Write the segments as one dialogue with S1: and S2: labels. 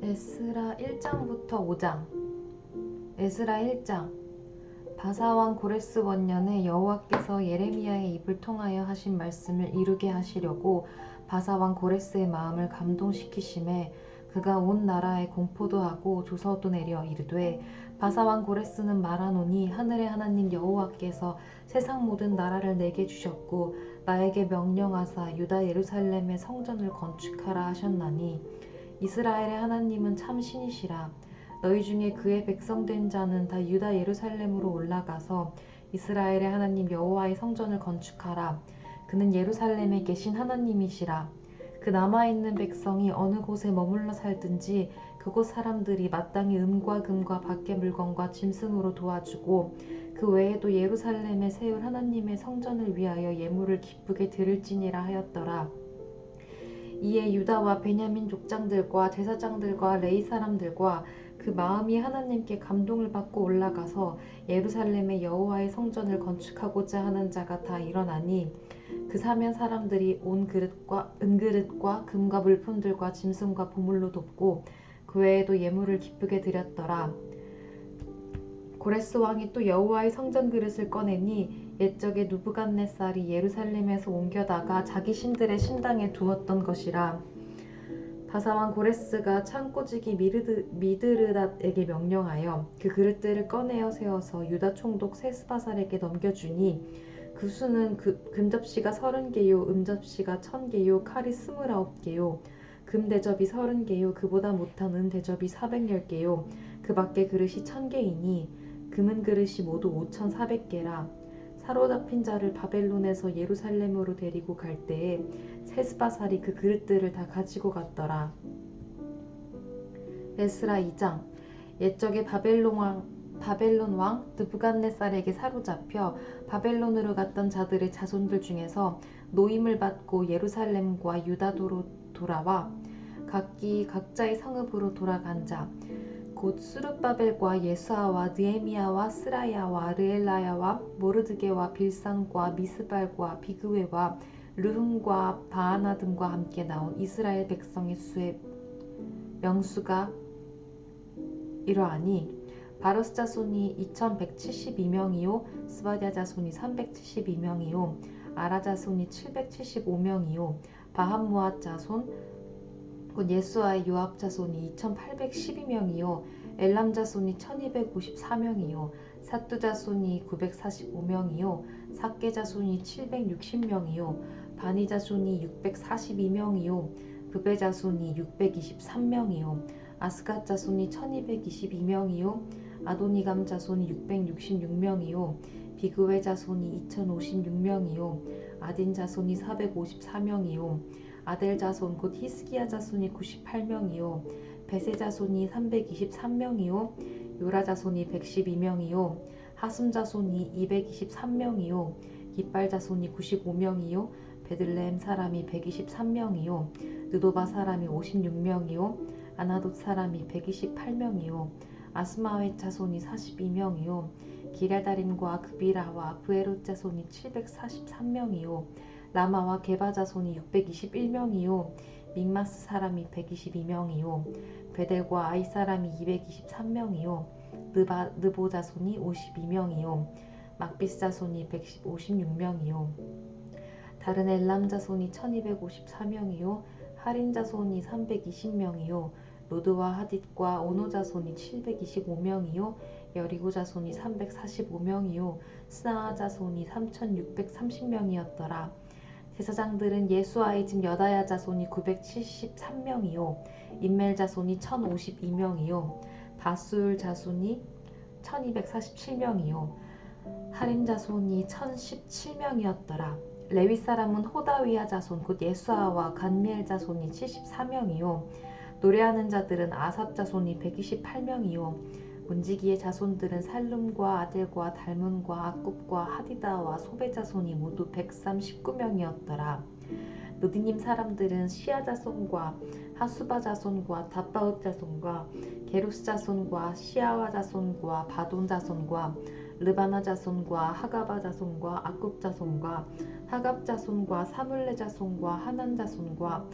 S1: 에스라 1장부터 5장. 에스라 1장. 바사왕 고레스 원년에 여호와께서 예레미야의 입을 통하여 하신 말씀을 이루게 하시려고 바사왕 고레스의 마음을 감동시키심에 그가 온 나라에 공포도 하고 조서도 내려 이르되, 바사왕 고레스는 말하노니 하늘의 하나님 여호와께서 세상 모든 나라를 내게 주셨고 나에게 명령하사 유다 예루살렘의 성전을 건축하라 하셨나니, 이스라엘의 하나님은 참 신이시라. 너희 중에 그의 백성된 자는 다 유다 예루살렘으로 올라가서 이스라엘의 하나님 여호와의 성전을 건축하라. 그는 예루살렘에 계신 하나님이시라. 그 남아있는 백성이 어느 곳에 머물러 살든지 그곳 사람들이 마땅히 음과 금과 밖의 물건과 짐승으로 도와주고, 그 외에도 예루살렘에 세울 하나님의 성전을 위하여 예물을 기쁘게 드릴지니라 하였더라. 이에 유다와 베냐민 족장들과 제사장들과 레위 사람들과 그 마음이 하나님께 감동을 받고 올라가서 예루살렘의 여호와의 성전을 건축하고자 하는 자가 다 일어나니, 그 사면 사람들이 온 그릇과 은그릇과 금과 물품들과 짐승과 보물로 돕고 그 외에도 예물을 기쁘게 드렸더라. 고레스 왕이 또 여호와의 성전 그릇을 꺼내니 옛적에 누부갓네살이 예루살렘에서 옮겨다가 자기 신들의 신당에 두었던 것이라. 바사왕 고레스가 창고지기 미드르닷에게 명령하여 그 그릇들을 꺼내어 세워서 유다 총독 세스바살에게 넘겨주니, 그 수는 금접시가 30개요 은접시가 1000개요 칼이 29개요 금 대접이 30개요 그보다 못한 은 대접이 410개요 그 밖에 그릇이 1000개이니 금은 그릇이 모두 5400개라. 사로잡힌 자를 바벨론에서 예루살렘으로 데리고 갈 때에 세스바살이 그 그릇들을 다 가지고 갔더라. 에스라 2장. 옛적에 바벨론 왕 느부갓네살에게 사로잡혀 바벨론으로 갔던 자들의 자손들 중에서 노임을 받고 예루살렘과 유다도로 돌아와 각자의 성읍으로 돌아간 자, 곧 수룹바벨과 예수아와 느헤미야와 스라야와 르엘라야와 모르드게와 빌산과 미스발과 비그웨와 르흠과 바하나 등과 함께 나온 이스라엘 백성의 수의 명수가 이러하니, 바로스 자손이 2172명이요 스바랴 자손이 372명이요 아라 자손이 775명이요 바한무앗 자손 곧 예수아의 요압 자손이 2812명이요 엘람 자손이 1254명이요 사뚜 자손이 945명이요 삭게 자손이 760명이요 바니 자손이 642명이요 브베 자손이 623명이요 아스갓 자손이 1222명이요 아도니감 자손이 666명이요 비그웨 자손이 2056명이요 아딘 자손이 454명이요 아델 자손 곧 히스기야 자손이 98명이요 베세 자손이 323명이요 요라 자손이 112명이요 하숨 자손이 223명이요 깃발 자손이 95명이요 베들레헴 사람이 123명이요 느도바 사람이 56명이요 아나돗 사람이 128명이요 아스마웻 자손이 42명이요 기랴다림과 그비라와 브에롯 자손이 743명이요 라마와 게바 자손이 621명이요 믹마스 사람이 122명이요 베델과 아이 사람이 223명이요 느보 자손이 52명이요 막비스 자손이 156명이요 다른 엘람 자손이 1254명이요 하린 자손이 320명이요 로드와 하딧과 오노 자손이 725명이요 여리고 자손이 345명이요 스나아 자손이 3630명이었더라. 제사장들은 예수아의 집 여다야 자손이 973명이요 임멜 자손이 1052명이요 바수울 자손이 1247명이요 하림 자손이 1017명이었더라. 레위 사람은 호다위야 자손 곧 예수아와 간미엘 자손이 74명이요 노래하는 자들은 아삽 자손이 128명이요 문지기의 자손들은 살룸과 아델과 달문과 아굽과 하디다와 소베 자손이 모두 139명이었더라. 느디님 사람들은 시아 자손과 하수바 자손과 다바웃 자손과 게루스 자손과 시아와 자손과 바돈 자손과 르바나 자손과 하가바 자손과 아굽 자손과 하갑 자손과 사물레 자손과 하난 자손과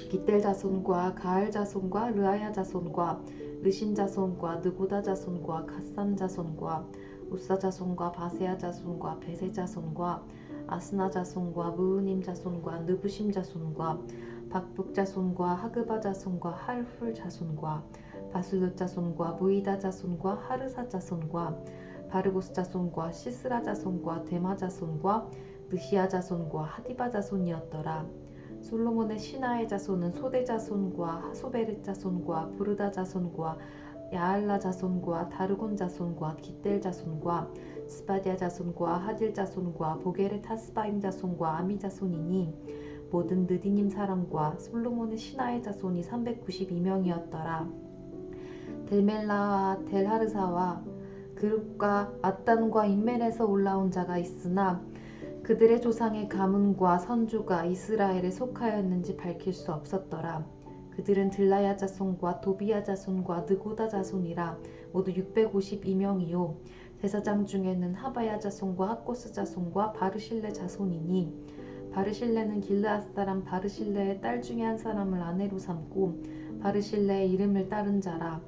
S1: 깃델 자손과 가알 자손과 르아야 자손과 르신 자손과 느고다 자손과 갓산 자손과 우사 자손과 바세야 자손과 베세 자손과 아스나 자손과 무으님 자손과 느부심 자손과 박북 자손과 하그바 자손과 할훌 자손과 바술루 자손과 무이다 자손과 하르사 자손과 바르고스 자손과 시스라 자손과 데마 자손과 느시아 자손과 하디바 자손이었더라. 솔로몬의 신하의 자손은 소대 자손과 하소베르 자손과 부르다 자손과 야알라 자손과 다르곤 자손과 깃델 자손과 스바디아 자손과 하딜 자손과 보게르 타스바임 자손과 아미 자손이니 모든 느디님 사람과 솔로몬의 신하의 자손이 392명이었더라. 델멜라와 델하르사와 그룹과 아단과 인멜에서 올라온 자가 있으나 그들의 조상의 가문과 선조가 이스라엘에 속하였는지 밝힐 수 없었더라. 그들은 들라야 자손과 도비야 자손과 느고다 자손이라 모두 652명이요 제사장 중에는 하바야 자손과 하코스 자손과 바르실레 자손이니 바르실레는 길르앗 사람 바르실레의 딸 중에 한 사람을 아내로 삼고 바르실레의 이름을 따른 자라.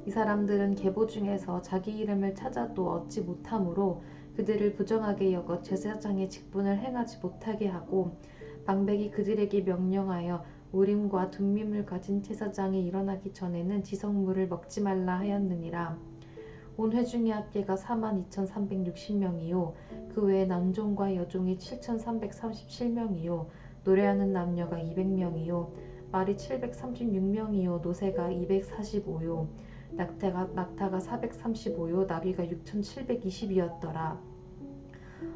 S1: 이 사람들은 계보 중에서 자기 이름을 찾아도 얻지 못하므로 그들을 부정하게 여겨 제사장의 직분을 행하지 못하게 하고 방백이 그들에게 명령하여 우림과 둠밈을 가진 제사장이 일어나기 전에는 지성물을 먹지 말라 하였느니라. 온 회중의 합계가 42,360명이요 그 외에 남종과 여종이 7,337명이요 노래하는 남녀가 200명이요 말이 736명이요 노새가 245요 낙타가 435요 나귀가 6,720이었더라.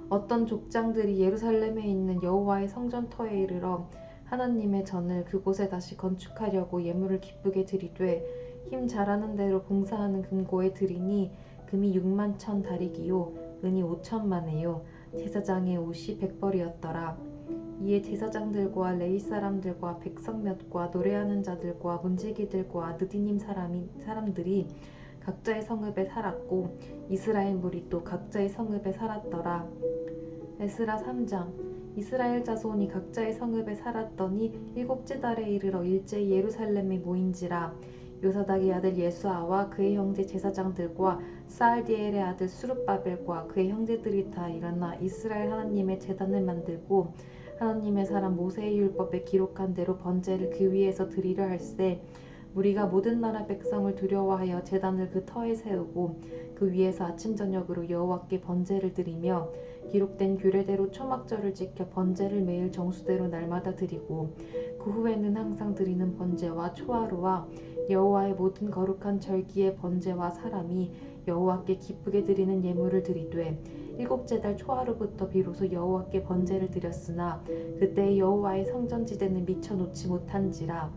S1: 어떤 족장들이 예루살렘에 있는 여호와의 성전터에 이르러 하나님의 전을 그곳에 다시 건축하려고 예물을 기쁘게 드리되 힘 잘하는 대로 봉사하는 금고에 드리니 금이 61,000 다리기요 은이 5천만에요 제사장의 옷이 100벌이었더라. 이에 제사장들과 레위 사람들과 백성 몇과 노래하는 자들과 문지기들과 느디님 사람들이 각자의 성읍에 살았고 이스라엘 무리 또 각자의 성읍에 살았더라. 에스라 3장. 이스라엘 자손이 각자의 성읍에 살았더니 일곱째 달에 이르러 일제히 예루살렘에 모인지라. 요사닥의 아들 예수아와 그의 형제 제사장들과 스알디엘의 아들 수룹바벨과 그의 형제들이 다 일어나 이스라엘 하나님의 제단을 만들고 하나님의 사람 모세의 율법에 기록한 대로 번제를 그 위에서 드리려 할세. 우리가 모든 나라 백성을 두려워하여 제단을 그 터에 세우고 그 위에서 아침 저녁으로 여호와께 번제를 드리며 기록된 규례대로 초막절을 지켜 번제를 매일 정수대로 날마다 드리고 그 후에는 항상 드리는 번제와 초하루와 여호와의 모든 거룩한 절기의 번제와 사람이 여호와께 기쁘게 드리는 예물을 드리되 일곱째 달 초하루부터 비로소 여호와께 번제를 드렸으나 그때의 여호와의 성전지대는 미쳐놓지 못한지라.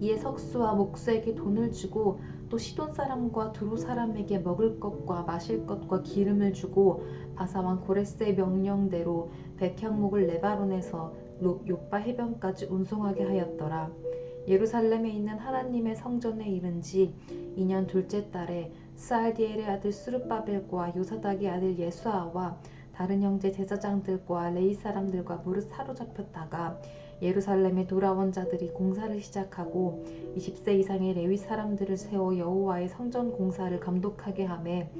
S1: 이에 석수와 목수에게 돈을 주고 또 시돈 사람과 두로 사람에게 먹을 것과 마실 것과 기름을 주고 바사왕 고레스의 명령대로 백향목을 레바논에서 요빠 해변까지 운송하게 하였더라. 예루살렘에 있는 하나님의 성전에 이른 지 2년 둘째 달에 스알디엘의 아들 스룹바벨과 요사닥의 아들 예수아와 다른 형제 제사장들과 레위 사람들과 무릇 사로잡혔다가 예루살렘에 돌아온 자들이 공사를 시작하고 20세 이상의 레위 사람들을 세워 여호와의 성전 공사를 감독하게 하매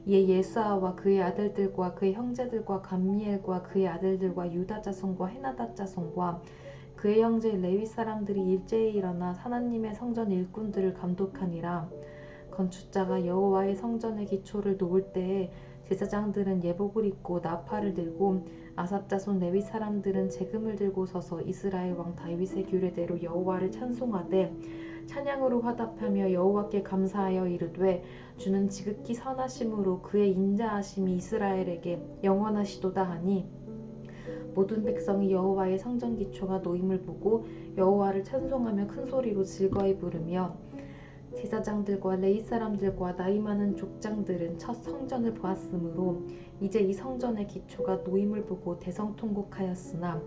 S1: 이에 예수아와 그의 아들들과 그의 형제들과 감미엘과 그의 아들들과 유다 자손과 헤나다 자손과 그의 형제 레위 사람들이 일제히 일어나 하나님의 성전 일꾼들을 감독하니라. 건축자가 여호와의 성전의 기초를 놓을 때에 제사장들은 예복을 입고 나팔을 들고 아삽 자손 레위 사람들은 재금을 들고 서서 이스라엘 왕 다윗의 규례대로 여호와를 찬송하되 찬양으로 화답하며 여호와께 감사하여 이르되 주는 지극히 선하심으로 그의 인자하심이 이스라엘에게 영원하시도다 하니 모든 백성이 여호와의 성전 기초가 놓임을 보고 여호와를 찬송하며 큰 소리로 즐거이 부르며 제사장들과 레위 사람들과 나이 많은 족장들은 첫 성전을 보았으므로 이제 이 성전의 기초가 놓임을 보고 대성통곡하였으나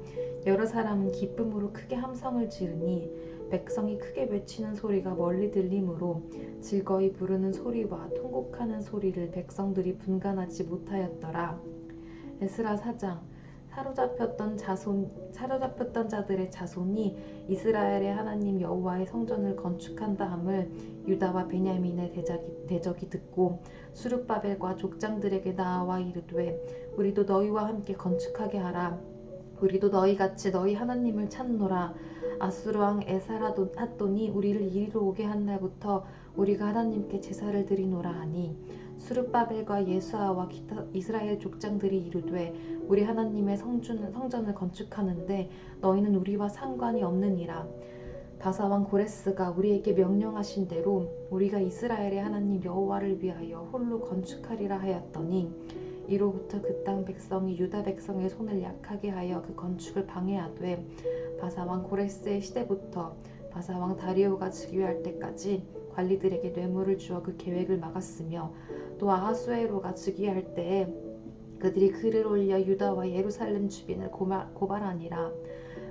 S1: 여러 사람은 기쁨으로 크게 함성을 지르니 백성이 크게 외치는 소리가 멀리 들리므로 즐거이 부르는 소리와 통곡하는 소리를 백성들이 분간하지 못하였더라. 에스라 4장. 사로잡혔던 자들의 자손이 이스라엘의 하나님 여호와의 성전을 건축한다 함을 유다와 베냐민의 대적이 듣고 수룹바벨과 족장들에게 나아와 이르되 우리도 너희와 함께 건축하게 하라. 우리도 너희같이 너희 하나님을 찾노라. 아수르 왕 에살하돈이 우리를 이리로 오게 한 날부터 우리가 하나님께 제사를 드리노라 하니 수룹바벨과 예수아와 기타 이스라엘 족장들이 이르되 우리 하나님의 성전을 건축하는데 너희는 우리와 상관이 없느니라. 바사 왕 고레스가 우리에게 명령하신 대로 우리가 이스라엘의 하나님 여호와를 위하여 홀로 건축하리라 하였더니 이로부터 그 땅 백성이 유다 백성의 손을 약하게 하여 그 건축을 방해하되 바사 왕 고레스의 시대부터 바사 왕 다리오가 즉위할 때까지 관리들에게 뇌물을 주어 그 계획을 막았으며 또 아하수에로가 즉위할 때에 그들이 글을 올려 유다와 예루살렘 주민을 고발하니라.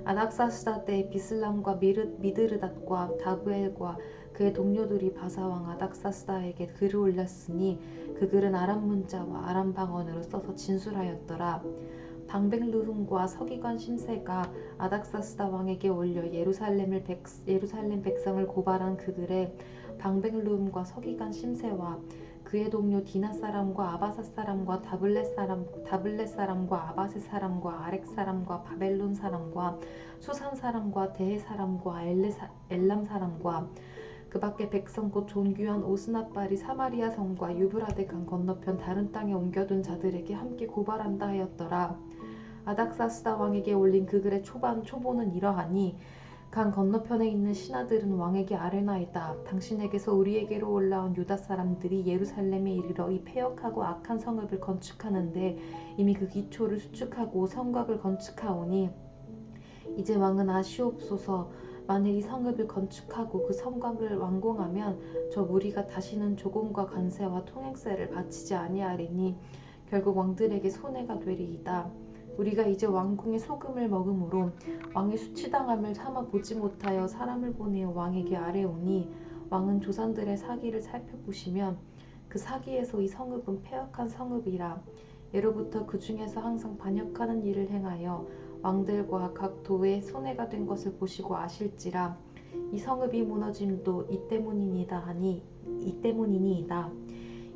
S1: 아닥사스다 때 비슬람과 미드르닷과 다브엘과 그의 동료들이 바사왕 아닥사스다에게 글을 올렸으니 그 글은 아람 문자와 아람 방언으로 써서 진술하였더라. 방백르흠과 서기관 심세가 아닥사스다 왕에게 올려 예루살렘 백성을 고발한 그들의 방백르흠과 서기관 심세와 그의 동료 디나 사람과 아바사 사람과 다블렛 사람과 아바세 사람과 아렉 사람과 바벨론 사람과 수산 사람과 대해 사람과 엘람 사람과 그 밖에 백성 곧 존귀한 오스나발이 사마리아 성과 유브라데 강 건너편 다른 땅에 옮겨둔 자들에게 함께 고발한다 하였더라. 아닥사스다 왕에게 올린 그 글의 초보는 이러하니 강 건너편에 있는 신하들은 왕에게 아뢰나이다. 당신에게서 우리에게로 올라온 유다 사람들이 예루살렘에 이르러 이 패역하고 악한 성읍을 건축하는데 이미 그 기초를 수축하고 성곽을 건축하오니 이제 왕은 아시옵소서. 만일 이 성읍을 건축하고 그 성곽을 완공하면 저 무리가 다시는 조공과 관세와 통행세를 바치지 아니하리니 결국 왕들에게 손해가 되리이다. 우리가 이제 왕궁의 소금을 먹음으로 왕의 수치당함을 참아 보지 못하여 사람을 보내어 왕에게 아뢰오니 왕은 조상들의 사기를 살펴보시면 그 사기에서 이 성읍은 패역한 성읍이라. 예로부터 그 중에서 항상 반역하는 일을 행하여 왕들과 각 도에 손해가 된 것을 보시고 아실지라. 이 성읍이 무너짐도 이 때문이니이다.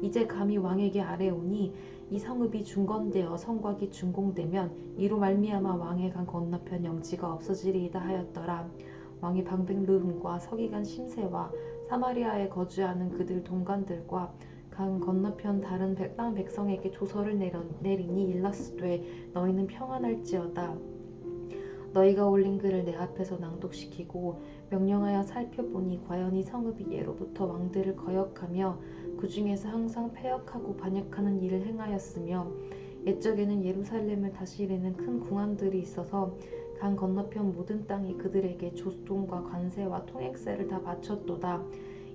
S1: 이제 감히 왕에게 아뢰오니 이 성읍이 중건되어 성곽이 준공되면 이로 말미암아 왕의 강 건너편 영지가 없어지리이다 하였더라. 왕이 방백르흠과 서기관 심세와 사마리아에 거주하는 그들 동관들과 강 건너편 다른 땅 백성에게 조서를 내리니 일렀으되 너희는 평안할지어다. 너희가 올린 글을 내 앞에서 낭독시키고 명령하여 살펴보니 과연 이 성읍이 예로부터 왕들을 거역하며 그 중에서 항상 패역하고 반역하는 일을 행하였으며 옛적에는 예루살렘을 다스리는 큰 궁한들이 있어서 강 건너편 모든 땅이 그들에게 조동과 관세와 통행세를 다 바쳤도다.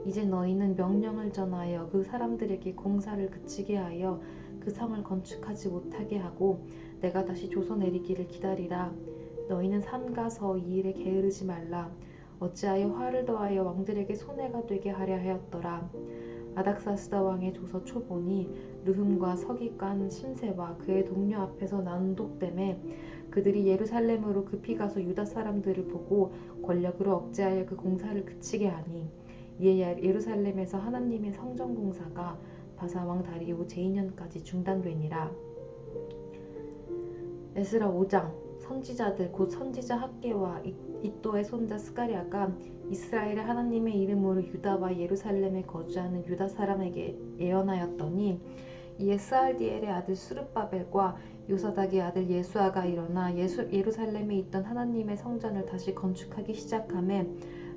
S1: 이제 너희는 명령을 전하여 그 사람들에게 공사를 그치게 하여 그 성을 건축하지 못하게 하고 내가 다시 조서 내리기를 기다리라. 너희는 삼가서 이 일에 게으르지 말라. 어찌하여 화를 더하여 왕들에게 손해가 되게 하려 하였더라. 아닥사스다 왕의 조서 초본이 르흠과 서기관 심세와 그의 동료 앞에서 낭독되매 그들이 예루살렘으로 급히 가서 유다 사람들을 보고 권력으로 억제하여 그 공사를 그치게 하니 이에 예루살렘에서 하나님의 성전 공사가 바사 왕 다리오 제2년까지 중단되니라. 에스라 5장. 선지자들 곧 선지자 학개와 이또의 손자 스가랴가 이스라엘의 하나님의 이름으로 유다와 예루살렘에 거주하는 유다 사람에게 예언하였더니 이에 스알디엘의 아들 수르바벨과 요사닥의 아들 예수아가 일어나 예루살렘에 있던 하나님의 성전을 다시 건축하기 시작하매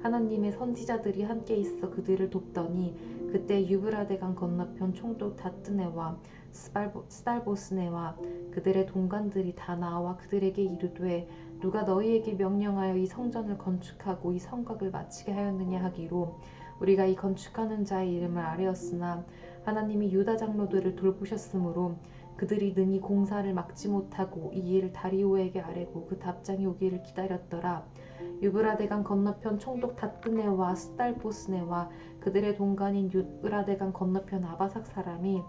S1: 하나님의 선지자들이 함께 있어 그들을 돕더니 그때 유브라데 강 건너편 총독 다뜨네와 스달보스네와 그들의 동관들이 다 나와 그들에게 이르되 누가 너희에게 명령하여 이 성전을 건축하고 이 성곽을 마치게 하였느냐 하기로 우리가 이 건축하는 자의 이름을 아뢰었으나 하나님이 유다 장로들을 돌보셨으므로 그들이 능히 공사를 막지 못하고 이 일을 다리오에게 아뢰고 그 답장이 오기를 기다렸더라. 유브라데강 건너편 총독 다뜨네와 스달보스네와 그들의 동관인 유브라데강 건너편 아바삭 사람이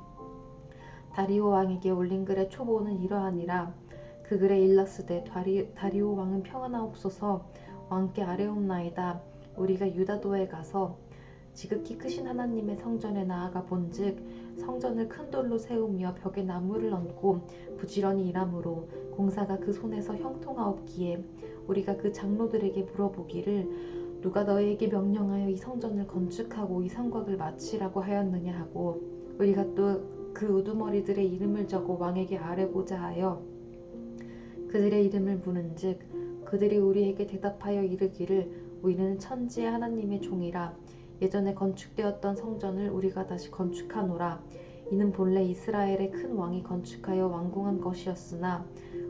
S1: 다리오 왕에게 올린 글의 초보는 이러하니라. 그 글에 일렀으되 다리오 왕은 평안하옵소서. 왕께 아뢰옵나이다. 우리가 유다도에 가서 지극히 크신 하나님의 성전에 나아가 본즉 성전을 큰 돌로 세우며 벽에 나무를 얹고 부지런히 일하므로 공사가 그 손에서 형통하옵기에 우리가 그 장로들에게 물어보기를 누가 너희에게 명령하여 이 성전을 건축하고 이 성곽을 마치라고 하였느냐 하고 우리가 또 그 우두머리들의 이름을 적어 왕에게 아뢰고자 하여 그들의 이름을 묻은즉 그들이 우리에게 대답하여 이르기를 우리는 천지의 하나님의 종이라. 예전에 건축되었던 성전을 우리가 다시 건축하노라. 이는 본래 이스라엘의 큰 왕이 건축하여 완공한 것이었으나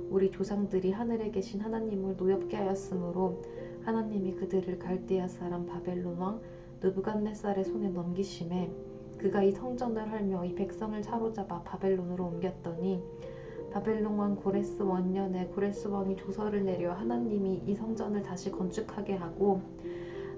S1: 우리 조상들이 하늘에 계신 하나님을 노엽게 하였으므로 하나님이 그들을 갈대아 사람 바벨론 왕 느부갓네살의 손에 넘기심에 그가 이 성전을 헐며 이 백성을 사로잡아 바벨론으로 옮겼더니 바벨론 왕 고레스 원년에 고레스 왕이 조서를 내려 하나님이 이 성전을 다시 건축하게 하고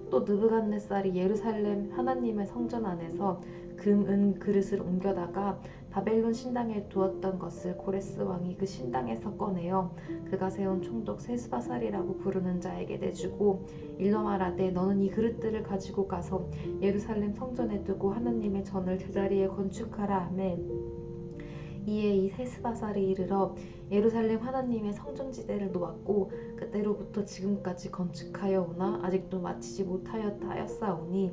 S1: 또 느부갓네살이 예루살렘 하나님의 성전 안에서 금, 은 그릇을 옮겨다가 바벨론 신당에 두었던 것을 고레스 왕이 그 신당에서 꺼내어 그가 세운 총독 세스바살이라고 부르는 자에게 내주고 일러 말하되 너는 이 그릇들을 가지고 가서 예루살렘 성전에 두고 하나님의 전을 제자리에 건축하라 하매 이에 이 세스바살이 이르러 예루살렘 하나님의 성전지대를 놓았고 그때로부터 지금까지 건축하여 오나 아직도 마치지 못하였다 하였사오니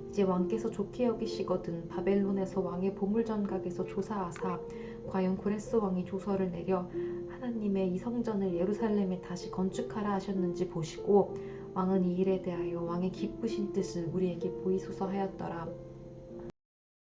S1: 이제 왕께서 좋게 여기시거든 바벨론에서 왕의 보물전각에서 조사하사 과연 고레스 왕이 조서를 내려 하나님의 이 성전을 예루살렘에 다시 건축하라 하셨는지 보시고 왕은 이 일에 대하여 왕의 기쁘신 뜻을 우리에게 보이소서 하였더라.